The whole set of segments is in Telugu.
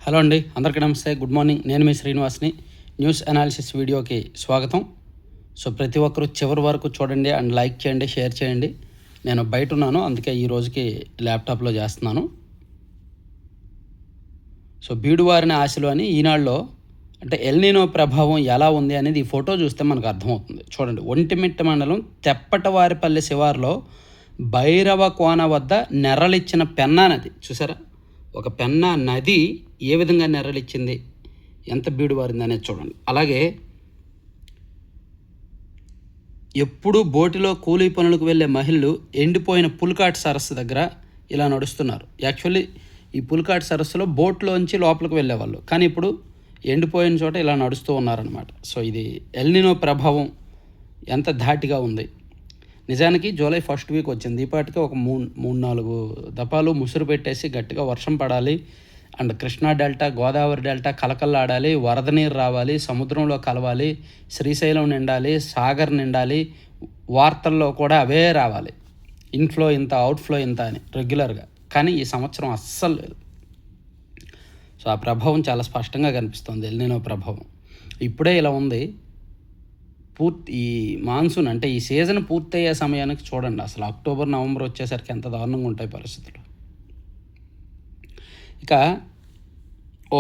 హలో అండి, అందరికీ నమస్తే. Good morning. నేను మీ శ్రీనివాస్ని. న్యూస్ అనాలిసిస్ వీడియోకి స్వాగతం. సో ప్రతి ఒక్కరూ చివరి వరకు చూడండి అండ్ లైక్ చేయండి, షేర్ చేయండి. నేను బయట ఉన్నాను, అందుకే ఈ రోజుకి ల్యాప్టాప్లో చేస్తున్నాను. సో బీడువారిన ఆశలు అని ఈనాడులో అంటే ఎల్నినో ప్రభావం ఎలా ఉంది అనేది ఈ ఫోటో చూస్తే మనకు అర్థమవుతుంది. చూడండి, ఒంటిమిట్ట మండలం తెప్పటవారిపల్లి శివారులో భైరవ కోన వద్ద నెర్రలిచ్చిన పెన్నా నది చూసారా. ఒక పెన్నా నది ఏ విధంగా నెర్రలిచ్చింది, ఎంత బీడువారింది అనేది చూడండి. అలాగే ఎప్పుడూ బోటిలో కూలీ పనులకు వెళ్ళే మహిళలు ఎండిపోయిన పులికాట్ సరస్సు దగ్గర ఇలా నడుస్తున్నారు. యాక్చువల్లీ ఈ పులికాట్ సరస్సులో బోట్లోంచి లోపలికి వెళ్ళేవాళ్ళు, కానీ ఇప్పుడు ఎండిపోయిన చోట ఇలా నడుస్తూ ఉన్నారనమాట. సో ఇది ఎల్నినో ప్రభావం ఎంత ధాటిగా ఉంది. నిజానికి జూలై ఫస్ట్ వీక్ వచ్చింది, ఈపాటికి ఒక మూడు నాలుగు దఫాలు ముసురు పెట్టేసి గట్టిగా వర్షం పడాలి and Krishna delta, Godavari delta కలకల్లాడాలి, వరద నీరు రావాలి, సముద్రంలో కలవాలి, శ్రీశైలం నిండాలి, సాగర్ నిండాలి, వార్తల్లో కూడా అవే రావాలి, ఇన్ఫ్లో ఇంత అవుట్ఫ్లో ఇంత అని రెగ్యులర్గా. కానీ ఈ సంవత్సరం అస్సలు లేదు. సో ఆ ప్రభావం చాలా స్పష్టంగా కనిపిస్తుంది, ఎల్నినో ప్రభావం. ఇప్పుడే ఇలా ఉంది, ఈ మాన్సూన్ అంటే ఈ సీజన్ పూర్తయ్యే సమయానికి చూడండి అసలు అక్టోబర్ నవంబర్ వచ్చేసరికి ఎంత దారుణంగా ఉంటాయి పరిస్థితులు. ఇక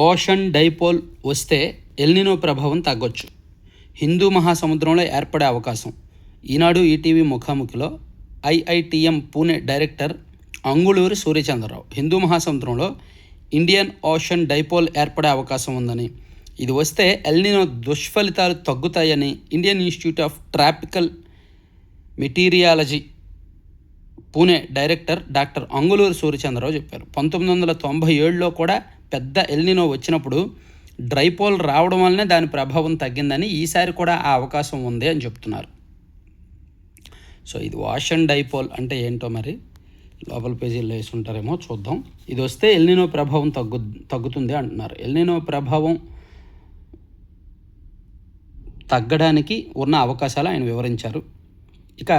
ఓషన్ డైపోల్ వస్తే ఎల్నినో ప్రభావం తగ్గొచ్చు, హిందూ మహాసముద్రంలో ఏర్పడే అవకాశం. ఈనాడు ఈటీవీ ముఖాముఖిలో ఐఐటిఎం పూణే డైరెక్టర్ అంగుళూరి సూర్యచంద్రరావు హిందూ మహాసముద్రంలో ఇండియన్ ఓషన్ డైపోల్ ఏర్పడే అవకాశం ఉందని, ఇది వస్తే ఎల్నినో దుష్ఫలితాలు తగ్గుతాయని Indian institute of tropical meteorology Pune director doctor Anguluri Suryachandrarao చెప్పారు. 1997లో కూడా పెద్ద ఎల్నినో వచ్చినప్పుడు డ్రైపోల్ రావడం వల్లనే దాని ప్రభావం తగ్గిందని, ఈసారి కూడా ఆ అవకాశం ఉంది అని చెప్తున్నారు. సో ఇది ఓషన్ డైపోల్ అంటే ఏంటో మరి లోపల పేజీల్లో వేసి ఉంటారేమో, చూద్దాం. ఇది వస్తే ఎల్నినో ప్రభావం తగ్గుతుంది అంటున్నారు. ఎల్నినో ప్రభావం తగ్గడానికి ఉన్న అవకాశాలు ఆయన వివరించారు. ఇక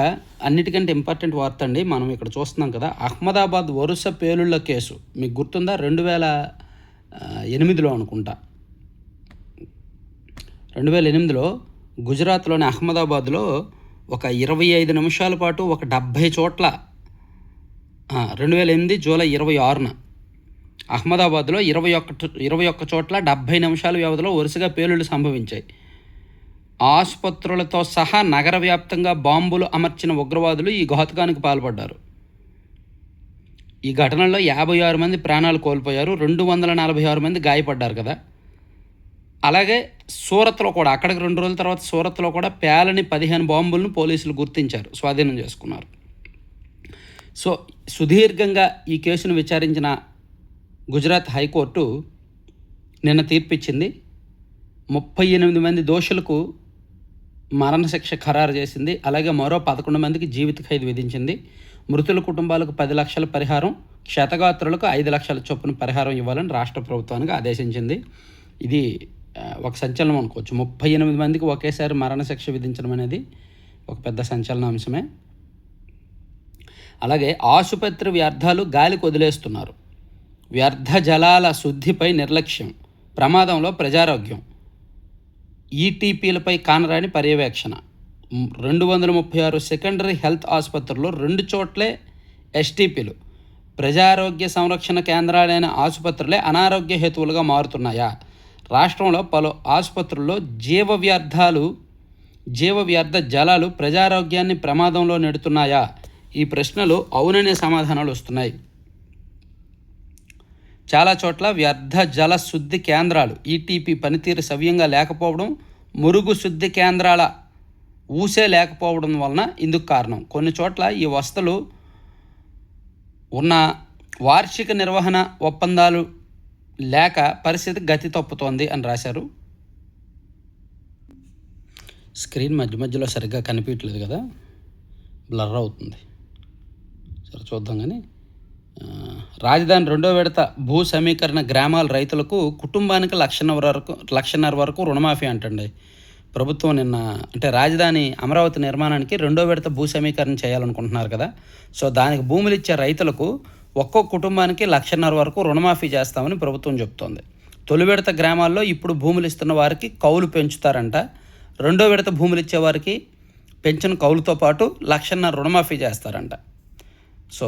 అన్నిటికంటే ఇంపార్టెంట్ వార్త అండి, మనం ఇక్కడ చూస్తున్నాం కదా, అహ్మదాబాద్ వరుస పేలుళ్ల కేసు మీకు గుర్తుందా? 2008లో అనుకుంటా, 2008లో గుజరాత్లోని అహ్మదాబాద్లో ఒక 25 నిమిషాల పాటు ఒక 70 చోట్ల 2008 జూలై 26న అహ్మదాబాద్లో 21 చోట్ల 70 నిమిషాల వ్యవధిలో వరుసగా పేలుళ్లు సంభవించాయి. ఆసుపత్రులతో సహా నగర వ్యాప్తంగా బాంబులు అమర్చిన ఉగ్రవాదులు ఈ ఘాతుకానికి పాల్పడ్డారు. ఈ ఘటనలో 56 మంది ప్రాణాలు కోల్పోయారు, 246 మంది గాయపడ్డారు కదా. అలాగే సూరత్లో కూడా, అక్కడికి 2 రోజుల తర్వాత సూరత్లో కూడా పేలని 15 బాంబులను పోలీసులు గుర్తించారు, స్వాధీనం చేసుకున్నారు. సో సుదీర్ఘంగా ఈ కేసును విచారించిన గుజరాత్ హైకోర్టు నిన్న తీర్పిచ్చింది. 38 మంది దోషులకు మరణశిక్ష ఖరారు చేసింది. అలాగే మరో 11 మందికి జీవిత ఖైదు విధించింది. మృతుల కుటుంబాలకు 10 లక్షల పరిహారం, క్షతగాత్రులకు 5 లక్షల చొప్పున పరిహారం ఇవ్వాలని రాష్ట్ర ప్రభుత్వానికి ఆదేశించింది. ఇది ఒక సంచలనం అనుకోవచ్చు. 38 మందికి ఒకేసారి మరణశిక్ష విధించడం అనేది ఒక పెద్ద సంచలన అంశమే. అలాగే ఆసుపత్రి వ్యర్థాలు గాలికి వదిలేస్తున్నారు, వ్యర్థ జలాల శుద్ధిపై నిర్లక్ష్యం, ప్రమాదంలో ప్రజారోగ్యం, ఈటీపీలపై కానరాని పర్యవేక్షణ. 236 సెకండరీ హెల్త్ ఆసుపత్రుల్లో 2 చోట్లే ఎస్టీపీలు, ప్రజారోగ్య సంరక్షణ కేంద్రాలైన ఆసుపత్రులే అనారోగ్య హేతువులుగా మారుతున్నాయా? రాష్ట్రంలో పలు ఆసుపత్రుల్లో జీవ వ్యర్థ జలాలు ప్రజారోగ్యాన్ని ప్రమాదంలో నెడుతున్నాయా? ఈ ప్రశ్నలు అవుననే సమాధానాలు వస్తున్నాయి. చాలా చోట్ల వ్యర్థ జల శుద్ధి కేంద్రాలు ఈటీపీ పనితీరు సవ్యంగా లేకపోవడం, మురుగు శుద్ధి కేంద్రాల ఊసే లేకపోవడం వలన ఇందుకు కారణం. కొన్ని చోట్ల ఈ వసతులు ఉన్న వార్షిక నిర్వహణ ఒప్పందాలు లేక పరిస్థితి గతి తప్పుతోంది అని రాశారు. స్క్రీన్ మధ్య మధ్యలో సరిగ్గా కనిపించట్లేదు కదా, బ్లర్ అవుతుంది. సరే చూద్దాం. కానీ రాజధాని 2వ విడత భూ సమీకరణ గ్రామాల రైతులకు కుటుంబానికి 1,50,000 వరకు రుణమాఫీ అంటండి ప్రభుత్వం. నిన్న అంటే రాజధాని అమరావతి నిర్మాణానికి 2వ విడత భూ సమీకరణ చేయాలనుకుంటున్నారు కదా. సో దానికి భూములు ఇచ్చే రైతులకు ఒక్కొక్క కుటుంబానికి 1,50,000 వరకు రుణమాఫీ చేస్తామని ప్రభుత్వం చెప్తోంది. తొలి విడత గ్రామాల్లో ఇప్పుడు భూములు ఇస్తున్న వారికి కౌలు పెంచుతారంట. రెండో విడత భూములు ఇచ్చే వారికి పెంచిన కౌలుతో పాటు 1,00,000 రుణమాఫీ చేస్తారంట. సో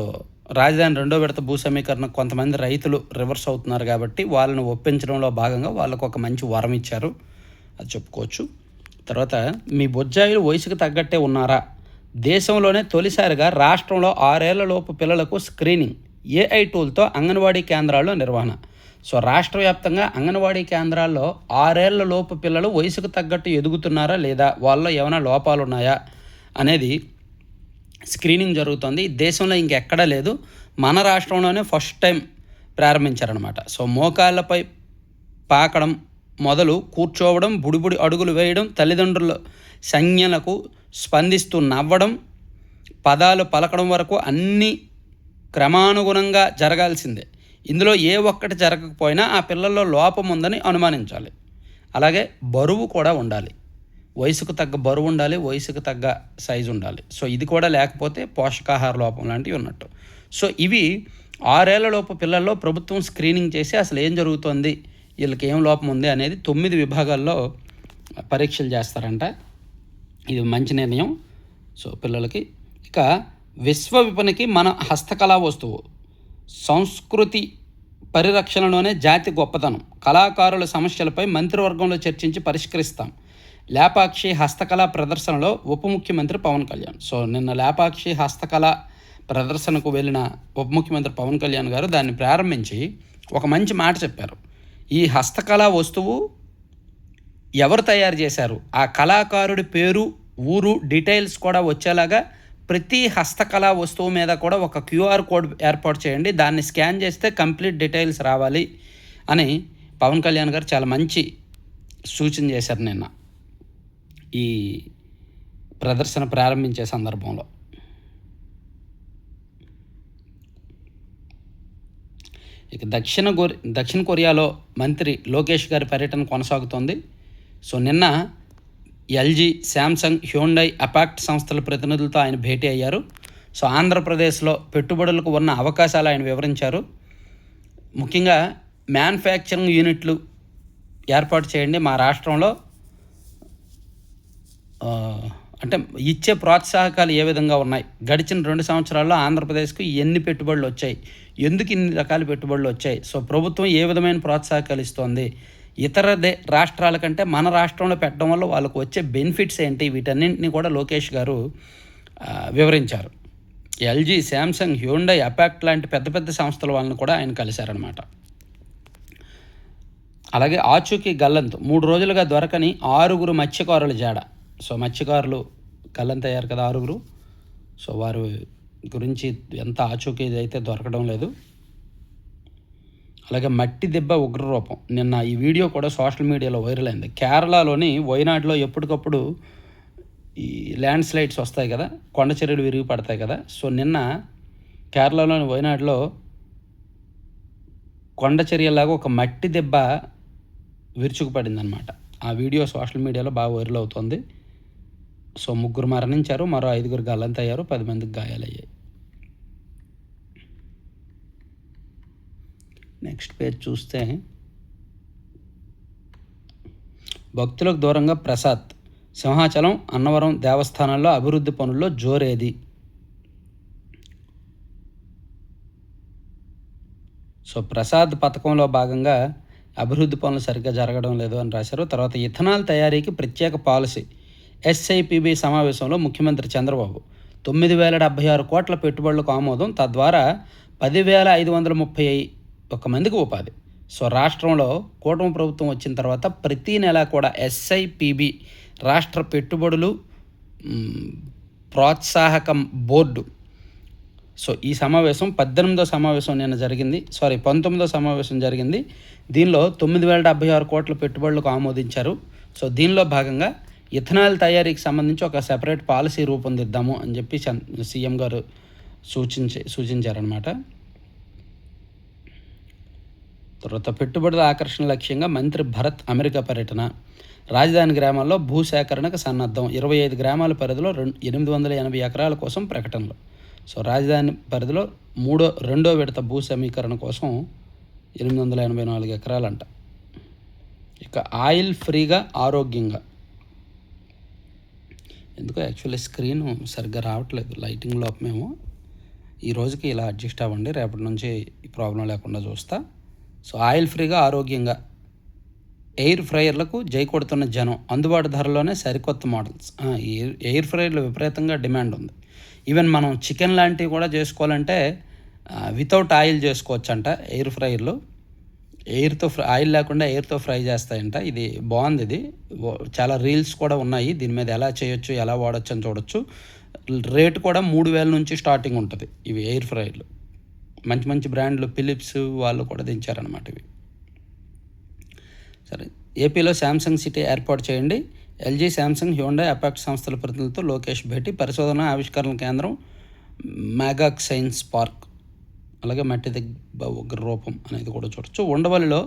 రాజధాని రెండో విడత భూ సమీకరణ కొంతమంది రైతులు రివర్స్ అవుతున్నారు కాబట్టి వాళ్ళని ఒప్పించడంలో భాగంగా వాళ్ళకు ఒక మంచి వరం ఇచ్చారు, అది చెప్పుకోవచ్చు. తర్వాత మీ బొజ్జాయిలు వయసుకు తగ్గట్టే ఉన్నారా? దేశంలోనే తొలిసారిగా రాష్ట్రంలో 6 ఏళ్లలోపు పిల్లలకు స్క్రీనింగ్ AI టూల్తో అంగన్వాడీ కేంద్రాల్లో నిర్వహణ. సో రాష్ట్ర వ్యాప్తంగా అంగన్వాడీ కేంద్రాల్లో 6 ఏళ్లలోపు పిల్లలు వయసుకు తగ్గట్టు ఎదుగుతున్నారా లేదా, వాళ్ళలో ఏమైనా లోపాలు ఉన్నాయా అనేది స్క్రీనింగ్ జరుగుతుంది. దేశంలో ఇంకెక్కడా లేదు, మన రాష్ట్రంలోనే ఫస్ట్ టైం ప్రారంభించారనమాట. సో మోకాళ్ళపై పాకడం మొదలు కూర్చోవడం, బుడిబుడి అడుగులు వేయడం, తల్లిదండ్రుల సంజ్ఞలకు స్పందిస్తూ నవ్వడం, పదాలు పలకడం వరకు అన్నీ క్రమానుగుణంగా జరగాల్సిందే. ఇందులో ఏ ఒక్కటి జరగకపోయినా ఆ పిల్లల్లో లోపం ఉందని అనుమానించాలి. అలాగే బరువు కూడా ఉండాలి, వయసుకు తగ్గ బరువు ఉండాలి, వయసుకు తగ్గ సైజు ఉండాలి. సో ఇది కూడా లేకపోతే పోషకాహార లోపం లాంటివి ఉన్నట్టు. సో ఇవి 6 ఏళ్లలోపు పిల్లల్లో ప్రభుత్వం స్క్రీనింగ్ చేసి అసలు ఏం జరుగుతుంది, వీళ్ళకి ఏం లోపం ఉంది అనేది 9 విభాగాల్లో పరీక్షలు చేస్తారంట. ఇది మంచి నిర్ణయం సో పిల్లలకి. ఇక విశ్వ విపణికి మన హస్తకళా వస్తువు, సంస్కృతి పరిరక్షణలోనే జాతి గొప్పతనం, కళాకారుల సమస్యలపై మంత్రివర్గంలో చర్చించి పరిష్కరిస్తాం. లేపాక్షి హస్తకళా ప్రదర్శనలో ఉప ముఖ్యమంత్రి పవన్ కళ్యాణ్. సో నిన్న లేపాక్షి హస్తకళ ప్రదర్శనకు వెళ్ళిన ఉప ముఖ్యమంత్రి పవన్ కళ్యాణ్ గారు దాన్ని ప్రారంభించి ఒక మంచి మాట చెప్పారు. ఈ హస్తకళా వస్తువు ఎవరు తయారు చేశారు, ఆ కళాకారుడి పేరు, ఊరు, డీటెయిల్స్ కూడా వచ్చేలాగా ప్రతి హస్తకళా వస్తువు మీద కూడా ఒక QR కోడ్ ఏర్పాటు చేయండి, దాన్ని స్కాన్ చేస్తే కంప్లీట్ డీటెయిల్స్ రావాలి అని పవన్ కళ్యాణ్ గారు చాలా మంచి సూచన చేశారు నిన్న ఈ ప్రదర్శన ప్రారంభించే సందర్భంలో. ఇక దక్షిణ కొరియాలో మంత్రి లోకేష్ గారి పర్యటన కొనసాగుతోంది. సో నిన్న LG, శాంసంగ్, హ్యూండై, అపాక్ట్ సంస్థల ప్రతినిధులతో ఆయన భేటీ అయ్యారు. సో ఆంధ్రప్రదేశ్లో పెట్టుబడులకు ఉన్న అవకాశాలు ఆయన వివరించారు. ముఖ్యంగా మ్యానుఫ్యాక్చరింగ్ యూనిట్లు ఏర్పాటు చేయండి మా రాష్ట్రంలో, అంటే ఇచ్చే ప్రోత్సాహకాలు ఏ విధంగా ఉన్నాయి, గడిచిన 2 సంవత్సరాల్లో ఆంధ్రప్రదేశ్కు ఎన్ని పెట్టుబడులు వచ్చాయి, ఎందుకు ఇన్ని రకాల పెట్టుబడులు వచ్చాయి, సో ప్రభుత్వం ఏ విధమైన ప్రోత్సాహకాలు ఇస్తోంది, ఇతర రాష్ట్రాల కంటే మన రాష్ట్రంలో పెట్టడం వల్ల వాళ్ళకు వచ్చే బెనిఫిట్స్ ఏంటి, వీటన్నింటినీ కూడా లోకేష్ గారు వివరించారు. LG, శాంసంగ్, హ్యూండై, అపాక్ట్ లాంటి పెద్ద పెద్ద సంస్థల వాళ్ళని కూడా ఆయన కలిశారనమాట. అలాగే ఆచూకీ గల్లంతు 3 రోజులుగా దొరకని 6 మత్స్యకారుల జాడ. సో మత్స్యకారులు గల్లంతయ్యారు కదా 6. సో వారి గురించి ఎంత ఆచూకీ అయితే దొరకడం లేదు. అలాగే మట్టి దెబ్బ ఉగ్రరూపం, నిన్న ఈ వీడియో కూడా సోషల్ మీడియాలో వైరల్ అయింది. కేరళలోని వైనాడులో ఎప్పటికప్పుడు ఈ ల్యాండ్ స్లైడ్స్ వస్తాయి కదా, కొండ చర్యలు విరిగి పడతాయి కదా. సో నిన్న కేరళలోని వైనాడులో కొండ చర్యలాగా ఒక మట్టి దెబ్బ విరుచుకుపడింది అనమాట. ఆ వీడియో సోషల్ మీడియాలో బాగా వైరల్ అవుతుంది. సో 3 మరణించారు, మరో 5 గల్లంతయ్యారు, 10 మందికి గాయాలయ్యాయి. నెక్స్ట్ పేజ్ చూస్తే భక్తులకు దూరంగా ప్రసాద్, సింహాచలం, అన్నవరం దేవస్థానాల్లో అభివృద్ధి పనుల్లో జోరేది. సో ప్రసాద్ పథకంలో భాగంగా అభివృద్ధి పనులు సరిగ్గా జరగడం లేదు అని రాశారు. తర్వాత ఇథనాల్ తయారీకి ప్రత్యేక పాలసీ, SIPB సమావేశంలో ముఖ్యమంత్రి చంద్రబాబు 9,076 కోట్ల పెట్టుబడులకు ఆమోదం, తద్వారా 10,531 మందికి ఉపాధి. సో రాష్ట్రంలో కూటమి ప్రభుత్వం వచ్చిన తర్వాత ప్రతీ నెల కూడా SIPB రాష్ట్ర పెట్టుబడులు ప్రోత్సాహకం బోర్డు. సో ఈ సమావేశం 19వ సమావేశం నిన్న జరిగింది, 19వ సమావేశం జరిగింది. దీనిలో 9,076 కోట్ల పెట్టుబడులకు ఆమోదించారు. సో దీనిలో భాగంగా ఇథనాల్ తయారీకి సంబంధించి ఒక సెపరేట్ పాలసీ రూపొందిద్దాము అని చెప్పి సీఎం గారు సూచించారనమాట. తర్వాత పెట్టుబడుల ఆకర్షణ లక్ష్యంగా మంత్రి భరత్ అమెరికా పర్యటన, రాజధాని గ్రామాల్లో భూసేకరణకు సన్నద్ధం, 25 గ్రామాల పరిధిలో 880 ఎకరాల కోసం ప్రకటనలు. సో రాజధాని పరిధిలో రెండో విడత భూ సమీకరణ కోసం 884 ఎకరాలంట. ఇక ఆయిల్ ఫ్రీగా ఆరోగ్యంగా. ఎందుకో యాక్చువల్లీ స్క్రీన్ సరిగ్గా రావట్లేదు, లైటింగ్ లోపమేమో. ఈ రోజుకి ఇలా అడ్జస్ట్ అవ్వండి, రేపటి నుంచి ఈ ప్రాబ్లం లేకుండా చూస్తా. సో ఆయిల్ ఫ్రీగా ఆరోగ్యంగా ఎయిర్ ఫ్రైయర్లకు జై కొడుతున్న జనం, అందుబాటు ధరలోనే సరికొత్త మోడల్స్. ఎయిర్ ఫ్రైయర్లు విపరీతంగా డిమాండ్ ఉంది. ఈవెన్ మనం చికెన్ లాంటివి కూడా చేసుకోవాలంటే వితౌట్ ఆయిల్ చేసుకోవచ్చంట ఎయిర్ ఫ్రైయర్లు. ఆయిల్ లేకుండా ఎయిర్తో ఫ్రై చేస్తాయంట. ఇది బాగుంది, ఇది చాలా రీల్స్ కూడా ఉన్నాయి దీని మీద, ఎలా చేయొచ్చు ఎలా వాడచ్చు అని చూడొచ్చు. రేటు కూడా 3,000 నుంచి స్టార్టింగ్ ఉంటుంది ఇవి ఎయిర్ ఫ్రైయర్లు. మంచి మంచి బ్రాండ్లు ఫిలిప్స్ వాళ్ళు కూడా దించారనమాట ఇవి. సరే, ఏపీలో శాంసంగ్ సిటీ ఏర్పాటు చేయండి. ఎల్జీ, శాంసంగ్, హ్యూండాయ్, అపాక్ట్ సంస్థల ప్రతినిధులతో లోకేష్ భేటీ. పరిశోధన ఆవిష్కరణ కేంద్రం, మెగాక్ సైన్స్ పార్క్, అలాగే మట్టి దగ్గర రూపం అనేది కూడా చూడొచ్చు. ఉండవల్లిలో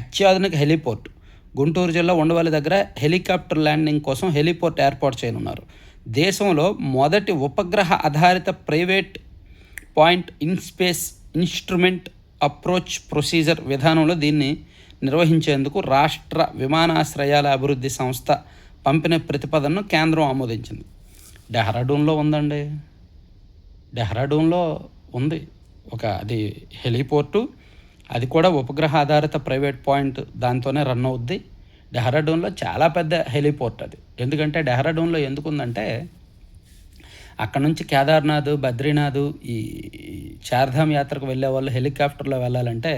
అత్యాధునిక హెలిపోర్ట్. గుంటూరు జిల్లా ఉండవల్లి దగ్గర హెలికాప్టర్ ల్యాండింగ్ కోసం హెలిపోర్ట్ ఏర్పాటు చేయనున్నారు. దేశంలో మొదటి ఉపగ్రహ ఆధారిత private point in space instrument approach procedure విధానంలో దీన్ని నిర్వహించేందుకు రాష్ట్ర విమానాశ్రయాల అభివృద్ధి సంస్థ పంపిన ప్రతిపాదనను కేంద్రం ఆమోదించింది. డెహ్రాడూన్లో ఉందండి, డెహ్రాడూన్లో ఉంది అది హెలిపోర్టు. అది కూడా ఉపగ్రహ ఆధారిత ప్రైవేట్ పాయింట్, దాంతోనే రన్ అవుద్ది. డెహ్రాడూన్లో చాలా పెద్ద హెలిపోర్ట్ అది. ఎందుకంటే డెహ్రాడూన్లో ఎందుకుందంటే అక్కడ నుంచి కేదార్నాథ్, బద్రీనాథ్, ఈ చార్ధామ్ యాత్రకు వెళ్ళే వాళ్ళు హెలికాప్టర్లో వెళ్ళాలంటే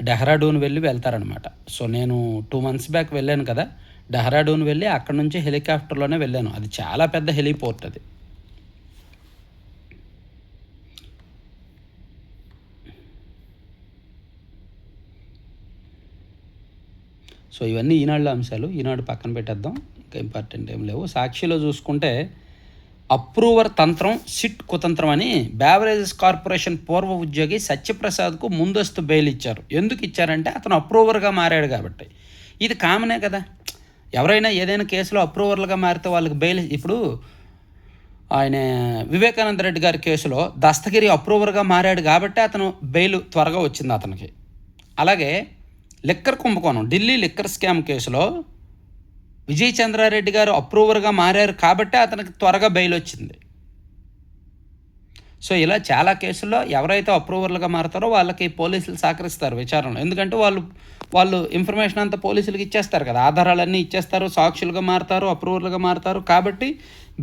డెహ్రాడూన్ వెళ్తారనమాట. సో నేను 2 months బ్యాక్ వెళ్ళాను కదా, డెహ్రాడూన్ వెళ్ళి అక్కడ నుంచి హెలికాప్టర్లోనే వెళ్ళాను. అది చాలా పెద్ద హెలిపోర్ట్ అది. సో ఇవన్నీ ఈనాడులో అంశాలు, ఈనాడు పక్కన పెట్టేద్దాం, ఇంకా ఇంపార్టెంట్ ఏం లేవు. సాక్షిలో చూసుకుంటే అప్రూవర్ తంత్రం, సిట్ కుతంత్రం అని బేవరేజెస్ కార్పొరేషన్ పూర్వ ఉద్యోగి సత్యప్రసాద్కు ముందస్తు బెయిల్ ఇచ్చారు. ఎందుకు ఇచ్చారంటే అతను అప్రూవర్గా మారాడు కాబట్టి. ఇది కామనే కదా, ఎవరైనా ఏదైనా కేసులో అప్రూవర్లుగా మారితే వాళ్ళకి బెయిల్. ఇప్పుడు ఆయన వివేకానంద రెడ్డి గారి కేసులో దస్తగిరి అప్రూవర్గా మారాడు కాబట్టి అతను బెయిల్ త్వరగా వచ్చింది అతనికి. అలాగే లిక్కర్ కుంభకోణం, ఢిల్లీ లిక్కర్ స్కామ్ కేసులో విజయ్ చంద్రారెడ్డి గారు అప్రూవర్గా మారారు కాబట్టి అతనికి త్వరగా బెయిల్ వచ్చింది. సో ఇలా చాలా కేసుల్లో ఎవరైతే అప్రూవర్లుగా మారుతారో వాళ్ళకి పోలీసులు సహకరిస్తారు విచారణలో. ఎందుకంటే వాళ్ళు ఇన్ఫర్మేషన్ అంతా పోలీసులకు ఇచ్చేస్తారు కదా, ఆధారాలన్నీ ఇచ్చేస్తారు, సాక్షులుగా మారుతారు, అప్రూవర్లుగా మారుతారు. కాబట్టి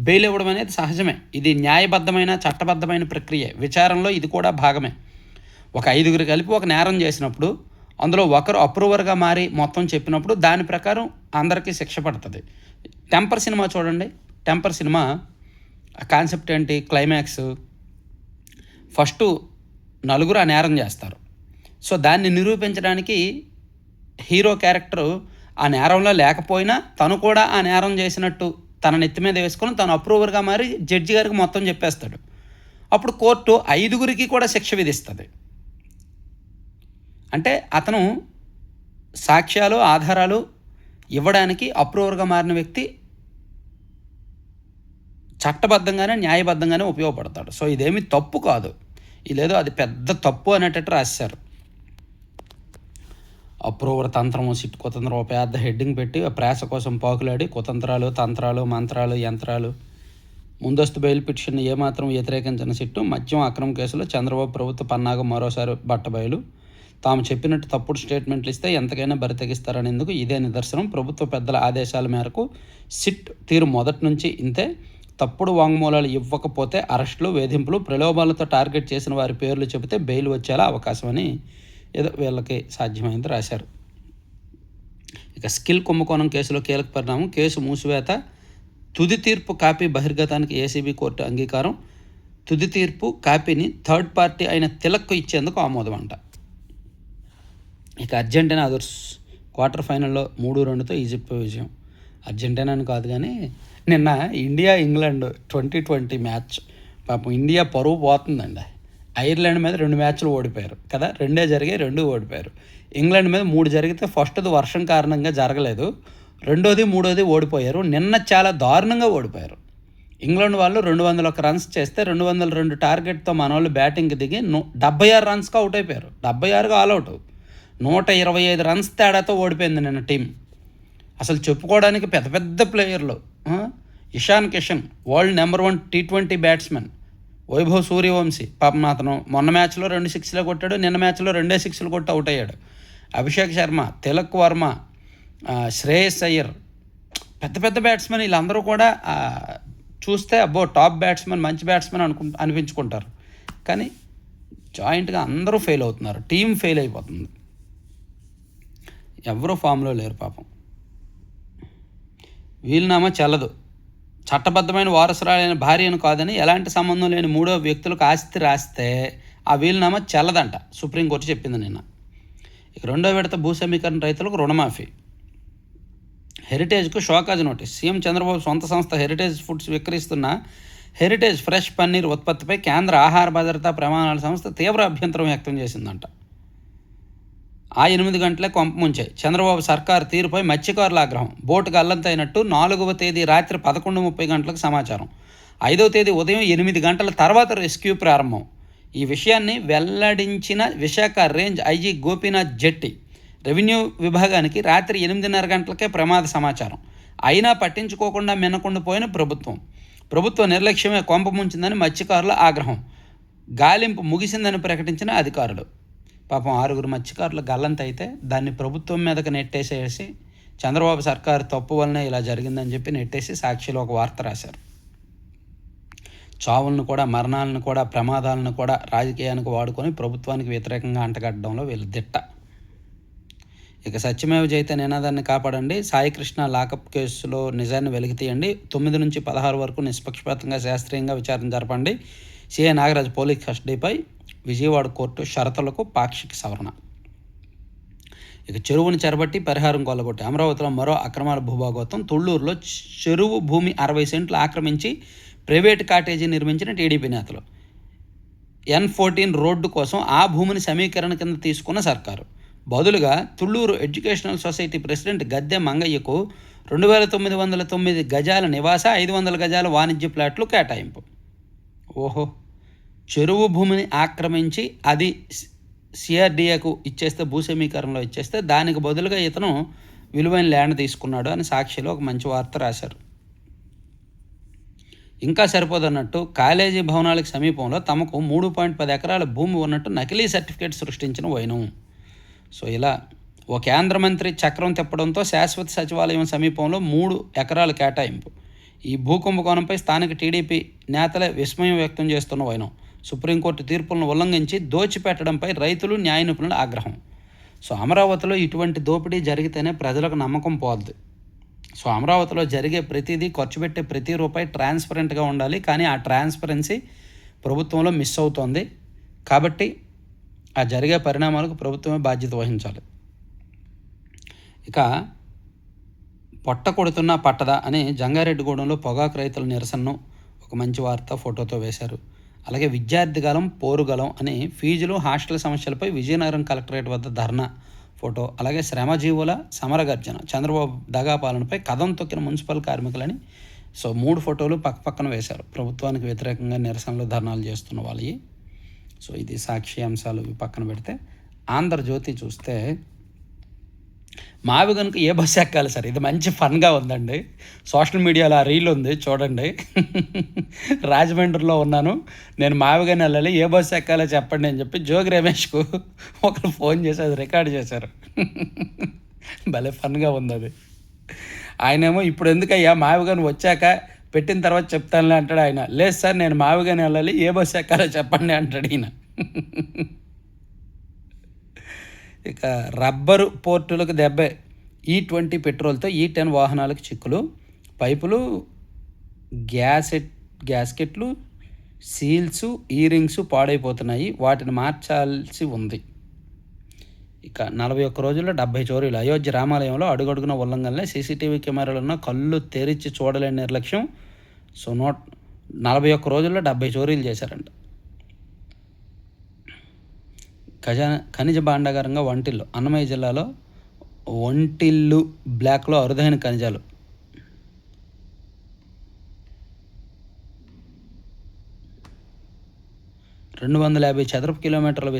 బెయిల్ ఇవ్వడం అనేది సహజమే. ఇది న్యాయబద్ధమైన చట్టబద్ధమైన ప్రక్రియ. విచారణలో ఇది కూడా భాగమే. ఒక 5గురు కలిపి ఒక నేరం చేసినప్పుడు అందులో ఒకరు అప్రూవర్గా మారి మొత్తం చెప్పినప్పుడు దాని ప్రకారం అందరికీ శిక్ష పడుతుంది. టెంపర్ సినిమా చూడండి. టెంపర్ సినిమా కాన్సెప్ట్ ఏంటి? క్లైమాక్స్ ఫస్ట్ 4 ఆ నేరం చేస్తారు. సో దాన్ని నిరూపించడానికి హీరో క్యారెక్టరు ఆ నేరంలో లేకపోయినా తను కూడా ఆ నేరం చేసినట్టు తన నెత్తి మీద వేసుకొని తను అప్రూవర్గా మారి జడ్జి గారికి మొత్తం చెప్పేస్తాడు. అప్పుడు కోర్టు 5గురికి కూడా శిక్ష విధిస్తుంది. అంటే అతను సాక్ష్యాలు ఆధారాలు ఇవ్వడానికి అప్రూవర్గా మారిన వ్యక్తి చట్టబద్ధంగానే న్యాయబద్ధంగానే ఉపయోగపడతాడు. సో ఇదేమి తప్పు కాదు, ఇదేదో అది పెద్ద తప్పు అనేటట్టు రాశారు. అప్రూవర్ తంత్రము, సిట్ కుతంత్రం, ఒక పెద్ద హెడ్డింగ్ పెట్టి ప్రేస కోసం పాకులాడి కుతంత్రాలు, తంత్రాలు, మంత్రాలు, యంత్రాలు. ముందస్తు బెయిల్ పిటిషన్ ఏమాత్రం వ్యతిరేకించిన సిట్టు. మద్యం అక్రమ కేసులో చంద్రబాబు ప్రభుత్వ పన్నాగం మరోసారి బట్టబయలు. తాము చెప్పినట్టు తప్పుడు స్టేట్మెంట్లు ఇస్తే ఎంతకైనా బరి తెగిస్తారనేందుకు ఇదే నిదర్శనం. ప్రభుత్వ పెద్దల ఆదేశాల మేరకు సిట్ తీరు మొదటి నుంచి ఇంతే. తప్పుడు వాంగ్మూలాలు ఇవ్వకపోతే అరెస్టులు, వేధింపులు, ప్రలోభాలతో టార్గెట్ చేసిన వారి పేర్లు చెబితే బెయిల్ వచ్చేలా అవకాశమని ఏదో వీళ్ళకి సాధ్యమైంది రాశారు. ఇక స్కిల్ కుంభకోణం కేసులో కీలక పరిణామం. కేసు మూసివేత, తుది తీర్పు కాపీ బహిర్గతానికి ఏసీబీ కోర్టు అంగీకారం. తుది తీర్పు కాపీని థర్డ్ పార్టీ అయిన తిలక్కు ఇచ్చేందుకు ఆమోదం అంట. ఇక అర్జెంటీనా అదర్స్ క్వార్టర్ ఫైనల్లో 3-2తో ఈజిప్ట్ విజయం. అర్జెంటీనా అని కాదు కానీ నిన్న ఇండియా ఇంగ్లాండ్ 2020 మ్యాచ్, పాపం ఇండియా పరువు పోతుందండి. ఐర్లాండ్ మీద 2 మ్యాచ్లు ఓడిపోయారు కదా, 2 జరిగాయి, 2 ఓడిపోయారు. ఇంగ్లాండ్ మీద 3 జరిగితే ఫస్ట్ది వర్షం కారణంగా జరగలేదు, రెండోది మూడోది ఓడిపోయారు. నిన్న చాలా దారుణంగా ఓడిపోయారు. ఇంగ్లాండ్ వాళ్ళు 201 రన్స్ చేస్తే 202 టార్గెట్తో మన వాళ్ళు బ్యాటింగ్కి దిగి 76 రన్స్కి అవుట్ అయిపోయారు. 76గా ఆల్అవుట్. 125 రన్స్ తేడాతో ఓడిపోయింది నిన్న టీం. అసలు చెప్పుకోవడానికి పెద్ద పెద్ద ప్లేయర్లు. Ishan Kishan world number 1 T20 batsmen. Vaibhav Suryavanshi పాపం అతను మొన్న మ్యాచ్లో 2 సిక్స్లే కొట్టాడు, నిన్న మ్యాచ్లో 2 సిక్స్లు కొట్టి అవుట్ అయ్యాడు. అభిషేక్ శర్మ, తిలక్ వర్మ, శ్రేయస్ అయ్యర్, పెద్ద పెద్ద బ్యాట్స్మెన్. వీళ్ళందరూ కూడా చూస్తే అబ్బో టాప్ బ్యాట్స్మెన్, మంచి బ్యాట్స్మెన్ అనిపించుకుంటారు. కానీ జాయింట్గా అందరూ ఫెయిల్ అవుతున్నారు, టీం ఫెయిల్ అయిపోతుంది, ఎవరూ ఫామ్లో లేరు పాపం. వీలునామా చెల్లదు, చట్టబద్ధమైన వారసురాలైన భార్యను కాదని ఎలాంటి సంబంధం లేని 3వ వ్యక్తులకు ఆస్తి రాస్తే ఆ వీలునామా చెల్లదంట, సుప్రీంకోర్టు చెప్పింది నిన్న. ఇక 2వ విడత భూ సమీకరణ రైతులకు రుణమాఫీ. హెరిటేజ్కు షోకాజ్ నోటీస్. సీఎం చంద్రబాబు సొంత సంస్థ హెరిటేజ్ ఫుడ్స్ విక్రయిస్తున్న హెరిటేజ్ ఫ్రెష్ పన్నీర్ ఉత్పత్తిపై కేంద్ర ఆహార భద్రతా ప్రమాణాల సంస్థ తీవ్ర అభ్యంతరం వ్యక్తం చేసిందంట. ఆ 8 గంటలే కొంప ముంచాయి. చంద్రబాబు సర్కారు తీరుపై మత్స్యకారుల ఆగ్రహం. బోటుకు అల్లంతైనట్టు 4వ తేదీ రాత్రి 11:30 గంటలకు సమాచారం. 5వ తేదీ ఉదయం 8 గంటల తర్వాత రెస్క్యూ ప్రారంభం. ఈ విషయాన్ని వెల్లడించిన విశాఖ రేంజ్ ఐజీ గోపీనాథ్ జెట్టి రెవెన్యూ విభాగానికి రాత్రి 8:30 గంటలకే ప్రమాద సమాచారం. అయినా పట్టించుకోకుండా మిన్నకుండిపోయిన ప్రభుత్వ నిర్లక్ష్యమే కొంప ముంచిందని మత్స్యకారుల ఆగ్రహం. గాలింపు ముగిసిందని ప్రకటించిన అధికారులు. పాపం 6 మత్స్యకారులు గల్లంత అయితే దాన్ని ప్రభుత్వం మీదకి నెట్టేసేసి చంద్రబాబు సర్కారు తప్పు వల్లనే ఇలా జరిగిందని చెప్పి నెట్టేసి సాక్షిలో ఒక వార్త రాశారు. చావులను కూడా, మరణాలను కూడా, ప్రమాదాలను కూడా రాజకీయానికి వాడుకొని ప్రభుత్వానికి వ్యతిరేకంగా అంటగట్టడంలో వీళ్ళు దిట్ట. ఇక సత్యమేవ జయతే నినాదాన్ని కాపాడండి. సాయికృష్ణ లాకప్ కేసులో నిజాన్ని వెలికి తీయండి. 9 నుంచి 16 వరకు నిష్పక్షపాతంగా శాస్త్రీయంగా విచారణ జరపండి. సిఐ నాగరాజు పోలీస్ కస్టడీపై విజయవాడ కోర్టు షరతులకు పాక్షిక సవరణ. ఇక చెరువును చెరబట్టి పరిహారం కొల్లగొట్టి. అమరావతిలో మరో అక్రమాల భూభాగోతం. తుళ్ళూరులో చెరువు భూమి 60 సెంట్లు ఆక్రమించి ప్రైవేటు కాటేజీ నిర్మించిన టీడీపీ నేతలు. N14 రోడ్డు కోసం ఆ భూమిని సమీకరణ కింద తీసుకున్న సర్కారు. బదులుగా తుళ్ళూరు ఎడ్యుకేషనల్ సొసైటీ ప్రెసిడెంట్ గద్దె మంగయ్యకు 2909 గజాల నివాస, 500 గజాల వాణిజ్య ప్లాట్లు కేటాయింపు. ఓహో, చెరువు భూమిని ఆక్రమించి అది సిఆర్డీఏకు ఇచ్చేస్తే, భూ సమీకరణలో ఇచ్చేస్తే దానికి బదులుగా ఇతను విలువైన ల్యాండ్ తీసుకున్నాడు అని సాక్షిలో ఒక మంచి వార్త రాశారు. ఇంకా సరిపోదన్నట్టు కాలేజీ భవనాలకు సమీపంలో తమకు 3.10 ఎకరాల భూమి ఉన్నట్టు నకిలీ సర్టిఫికేట్ సృష్టించిన వైనం. సో ఇలా ఓ కేంద్ర మంత్రి చక్రం తిప్పడంతో శాశ్వత సచివాలయం సమీపంలో 3 ఎకరాలు కేటాయింపు. ఈ భూకుంభకోణంపై స్థానిక టీడీపీ నేతలే విస్మయం వ్యక్తం చేస్తున్న వైనం. సుప్రీంకోర్టు తీర్పులను ఉల్లంఘించి దోచిపెట్టడంపై రైతులు, న్యాయ నిపుణుల ఆగ్రహం. సో అమరావతిలో ఇటువంటి దోపిడీ జరిగితేనే ప్రజలకు నమ్మకం పోద్ది. సో అమరావతిలో జరిగే ప్రతిదీ, ఖర్చు పెట్టే ప్రతి రూపాయి ట్రాన్స్పరెంట్గా ఉండాలి. కానీ ఆ ట్రాన్స్పరెన్సీ ప్రభుత్వంలో మిస్ అవుతోంది. కాబట్టి ఆ జరిగే పరిణామాలకు ప్రభుత్వమే బాధ్యత వహించాలి. ఇక పొట్ట కొడుతున్నా పట్టదా అని జంగారెడ్డిగూడెంలో పొగాకు రైతుల నిరసనను ఒక మంచి వార్త ఫోటోతో వేశారు. అలాగే విద్యార్థిగలం పోరుగలం అని ఫీజులు, హాస్టల్ సమస్యలపై విజయనగరం కలెక్టరేట్ వద్ద ధర్నా ఫోటో. అలాగే శ్రమజీవుల సమరగర్జన, చంద్రబాబు దగా పాలనపై కథం తొక్కిన మున్సిపల్ కార్మికులని. సో 3 ఫోటోలు పక్కపక్కన వేశారు. ప్రభుత్వానికి వ్యతిరేకంగా నిరసనలు, ధర్నాలు చేస్తున్న వాళ్ళవి. సో ఇది సాక్షి అంశాలు పక్కన పెడితే, ఆంధ్రజ్యోతి చూస్తే మావిగన్కు ఏ బస్సు ఎక్కాలి సార్, ఇది మంచి ఫన్గా ఉందండి. సోషల్ మీడియాలో ఆ రీల్ ఉంది చూడండి. రాజమండ్రిలో ఉన్నాను నేను, మావిగన్ వెళ్ళాలి, ఏ బస్సు ఎక్కాలో చెప్పండి అని చెప్పి జోగి రమేష్కు ఒకరు ఫోన్ చేసి అది రికార్డ్ చేశారు. భలే ఫన్గా ఉంది అది. ఆయనేమో ఇప్పుడు ఎందుకయ్యా మావిగన్ వచ్చాక పెట్టిన తర్వాత చెప్తానులే అంటాడు. ఆయన లేదు సార్ నేను మావిగన్ వెళ్ళాలి, ఏ బస్సు ఎక్కాలో చెప్పండి అంటాడు ఈయన. ఇక రబ్బరు పోర్టులకు దెబ్బే. E20 పెట్రోల్తో E10 వాహనాలకు చిక్కులు. పైపులు, గ్యాస్కెట్లు, సీల్స్, ఈరింగ్స్ పాడైపోతున్నాయి. వాటిని మార్చాల్సి ఉంది. ఇక 41 రోజుల్లో 70 చోరీలు. అయోధ్య రామాలయంలో అడుగడుగున ఉల్లంఘనలే. సీసీటీవీ కెమెరాలున్న కళ్ళు తెరిచి చూడలేని నిర్లక్ష్యం. సో 41 రోజుల్లో 70 చోరీలు చేశారంట. ఖనిజ భాండాగారంగా వంటిల్లు. అన్నమయ్య జిల్లాలో వంటిల్లు బ్లాక్లో అరుదైన ఖనిజాలు. (250 చదరపు కిలోమీటర్ల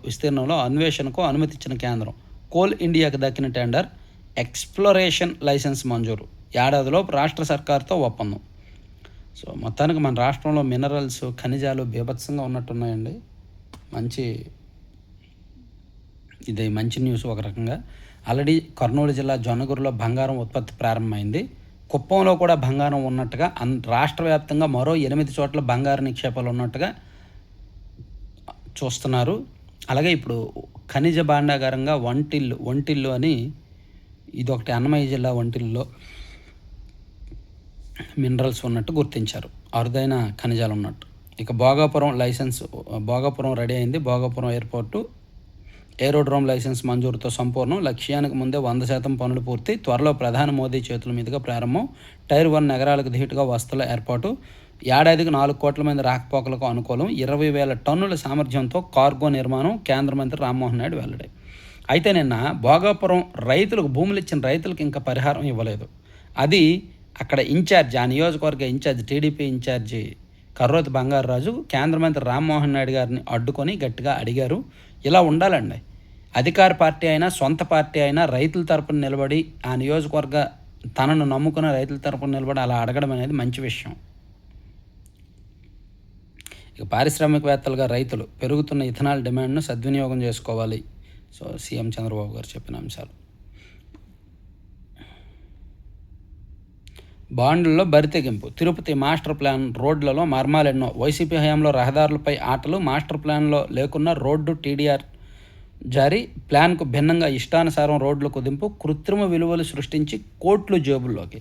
విస్తీర్ణంలో అన్వేషణకు అనుమతిచ్చిన కేంద్రం. కోల్ ఇండియాకు దక్కిన టెండర్ ఎక్స్ప్లోరేషన్ లైసెన్స్ మంజూరు, ఏడాదిలోపు రాష్ట్ర సర్కారుతో ఒప్పందం. సో మొత్తానికి మన రాష్ట్రంలో మినరల్స్, ఖనిజాలు బీభత్సంగా ఉన్నట్టున్నాయండి. మంచి న్యూస్ ఒక రకంగా. ఆల్రెడీ కర్నూలు జిల్లా జొన్నగురులో బంగారం ఉత్పత్తి ప్రారంభమైంది. కుప్పంలో కూడా బంగారం ఉన్నట్టుగా, రాష్ట్ర వ్యాప్తంగా మరో 8 చోట్ల బంగారు నిక్షేపాలు ఉన్నట్టుగా చూస్తున్నారు. అలాగే ఇప్పుడు ఖనిజ భాండాగారంగా ఒంటిల్లు అని ఇదొకటి అన్నమయ్య జిల్లా ఒంటిల్లో మినరల్స్ ఉన్నట్టు గుర్తించారు, అరుదైన ఖనిజాలు ఉన్నట్టు. ఇక భోగాపురం రెడీ అయింది. భోగాపురం ఎయిర్పోర్టు ఏరోడ్రోమ్ లైసెన్స్ మంజూరుతో సంపూర్ణం. లక్ష్యానికి ముందే 100% పనులు పూర్తి. త్వరలో ప్రధాని మోదీ చేతుల మీదుగా ప్రారంభం. టైర్ 1 నగరాలకు ధీటుగా వస్తువుల ఏర్పాటు. ఏడాదికి 4 కోట్ల మంది రాకపోకలకు అనుకూలం. 20,000 టన్నుల సామర్థ్యంతో కార్గో నిర్మాణం. కేంద్ర మంత్రి రామ్మోహన్ నాయుడు వెల్లడి. అయితే నిన్న భోగాపురం భూములు ఇచ్చిన రైతులకు ఇంకా పరిహారం ఇవ్వలేదు. అది అక్కడ ఆ నియోజకవర్గ ఇన్ఛార్జ్, టీడీపీ ఇన్ఛార్జి కర్రోతి బంగారరాజు కేంద్ర మంత్రి రామ్మోహన్ నాయుడు గారిని అడ్డుకొని గట్టిగా అడిగారు. ఇలా ఉండాలండి. అధికార పార్టీ అయినా, సొంత పార్టీ అయినా రైతుల తరపున నిలబడి, ఆ నియోజకవర్గ తనను నమ్ముకున్న రైతుల తరపున నిలబడి అలా అడగడం అనేది మంచి విషయం. ఇక పారిశ్రామికవేత్తలుగా రైతులు పెరుగుతున్న ఇథనాల్ డిమాండ్ను సద్వినియోగం చేసుకోవాలి. సో సీఎం చంద్రబాబు గారు చెప్పిన అంశాలు. బాండ్లలో బరితెగింపు. తిరుపతి మాస్టర్ ప్లాన్ రోడ్లలో మర్మాలెన్నో. వైసీపీ హయాంలో రహదారులపై ఆటలు. మాస్టర్ ప్లాన్లో లేకున్న రోడ్డు టీడీఆర్ జారీ. ప్లాన్కు భిన్నంగా ఇష్టానుసారం రోడ్ల కుదింపు. కృత్రిమ విలువలు సృష్టించి కోట్లు జేబుల్లోకి.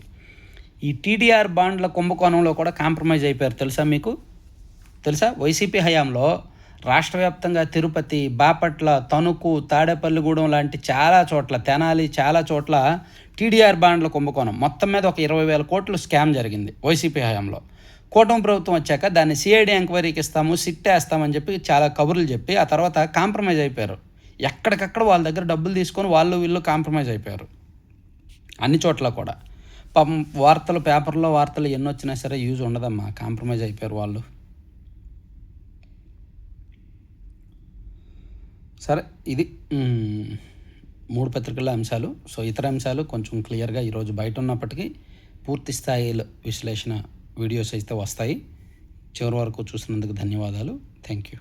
ఈ టీడీఆర్ బాండ్ల కుంభకోణంలో కూడా కాంప్రమైజ్ అయిపోయారు. తెలుసా వైసీపీ హయాంలో రాష్ట్ర వ్యాప్తంగా తిరుపతి, బాపట్ల, తణుకు, తాడేపల్లిగూడెం లాంటి చాలా చోట్ల, తెనాలి చాలా చోట్ల టీడీఆర్ బాండ్ల కుంభకోణం మొత్తం మీద ఒక 20,000 కోట్లు స్కామ్ జరిగింది వైసీపీ హయాంలో. కూటమి ప్రభుత్వం వచ్చాక దాన్ని సిఐడి ఎంక్వైరీకి ఇస్తాము, సిట్ వేస్తామని చెప్పి చాలా కబుర్లు చెప్పి ఆ తర్వాత కాంప్రమైజ్ అయిపోయారు. ఎక్కడికక్కడ వాళ్ళ దగ్గర డబ్బులు తీసుకొని వీళ్ళు కాంప్రమైజ్ అయిపోయారు అన్ని చోట్ల కూడా. పాపం పేపర్లో వార్తలు ఎన్ని వచ్చినా సరే యూజ్ ఉండదమ్మా, కాంప్రమైజ్ అయిపోయారు వాళ్ళు. సరే, ఇది 3 పత్రికల అంశాలు. సో ఇతర అంశాలు కొంచెం క్లియర్గా ఈరోజు బయట ఉన్నప్పటికీ పూర్తి స్థాయిలో విశ్లేషణ వీడియోస్ అయితే వస్తాయి. చివరి వరకు చూసినందుకు ధన్యవాదాలు. Thank you.